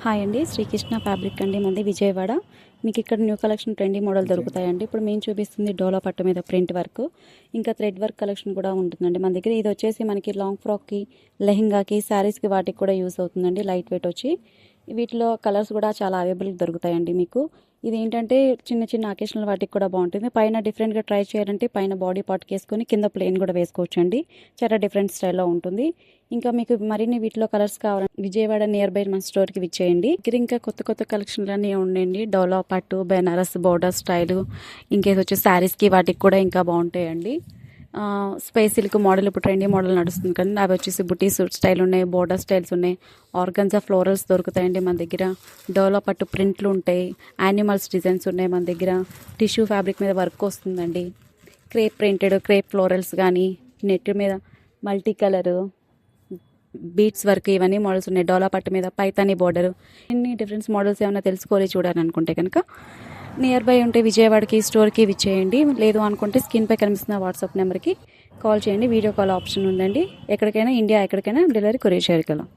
Hi అండి, Srikrishna fabric అండి, మంది విజయవాడ. మీకు ఇక్కడ న్యూ కలెక్షన్ ట్రెండీ మోడల్ దొరుకుతాయండి. ఇప్పుడు మేము చూపిస్తుంది డోలా పట్టు మీద ప్రింట్ వర్క్, ఇంకా థ్రెడ్ వర్క్ కలెక్షన్ కూడా ఉంటుందండి మన దగ్గర. ఇది వచ్చేసి మనకి లాంగ్ ఫ్రాక్కి, లెహెంగాకి, శారీస్కి వాటికి కూడా యూస్ అవుతుందండి. లైట్ వెయిట్ వచ్చి వీటిలో కలర్స్ కూడా చాలా అవైలబుల్గా దొరుకుతాయండి మీకు. ఇది ఏంటంటే చిన్న చిన్న అకేషనల్ వాటికి కూడా బాగుంటుంది. పైన డిఫరెంట్గా ట్రై చేయాలంటే పైన బాడీ పార్ట్కి వేసుకొని కింద ప్లెయిన్ కూడా వేసుకోవచ్చు అండి. చాలా డిఫరెంట్ స్టైల్లో ఉంటుంది. ఇంకా మీకు మరిన్ని వీటిలో కలర్స్ కావాలంటే విజయవాడ నియర్ బై మన స్టోర్కి విచ్చేయండి. ఇక్కడ ఇంకా కొత్త కొత్త కలెక్షన్లు అన్నీ ఉండండి. డోలా పట్టు, బెనారస్ బోర్డర్ స్టైలు, ఇంకేది వచ్చి శారీస్కి వాటికి కూడా ఇంకా బాగుంటాయండి. స్పేస్ సిల్క్ మోడల్ ఇప్పుడు ట్రెండీ మోడల్ నడుస్తుంది కానీ అవి వచ్చేసి బుటీ సూట్ స్టైల్ ఉన్నాయి, బోర్డర్ స్టైల్స్ ఉన్నాయి, ఆర్గన్జా ఫ్లోరల్స్ దొరుకుతాయండి మన దగ్గర. డోలా పట్టు ప్రింట్లు ఉంటాయి, యానిమల్స్ డిజైన్స్ ఉన్నాయి మన దగ్గర. టిష్యూ ఫ్యాబ్రిక్ మీద వర్క్ వస్తుందండి. క్రేప్ ప్రింటెడ్, క్రేప్ ఫ్లోరల్స్ కానీ, నెట్ మీద మల్టీ కలరు బీట్స్ వర్క్, ఇవన్నీ మోడల్స్ ఉన్నాయి. డోలా పట్టు మీద పైతాని బోర్డర్, ఇన్ని డిఫరెంట్ మోడల్స్ ఏమైనా తెలుసుకోవాలి చూడాలనుకుంటే కనుక నియర్ బై ఉంటే విజయవాడకి స్టోర్కి విచ్చేయండి. లేదు అనుకుంటే స్క్రీన్పై కనిపిస్తున్న వాట్సాప్ నెంబర్కి కాల్ చేయండి. వీడియో కాల్ ఆప్షన్ ఉందండి. ఎక్కడికైనా ఇండియా ఎక్కడికైనా డెలివరీ కొరియర్ చేయగలం.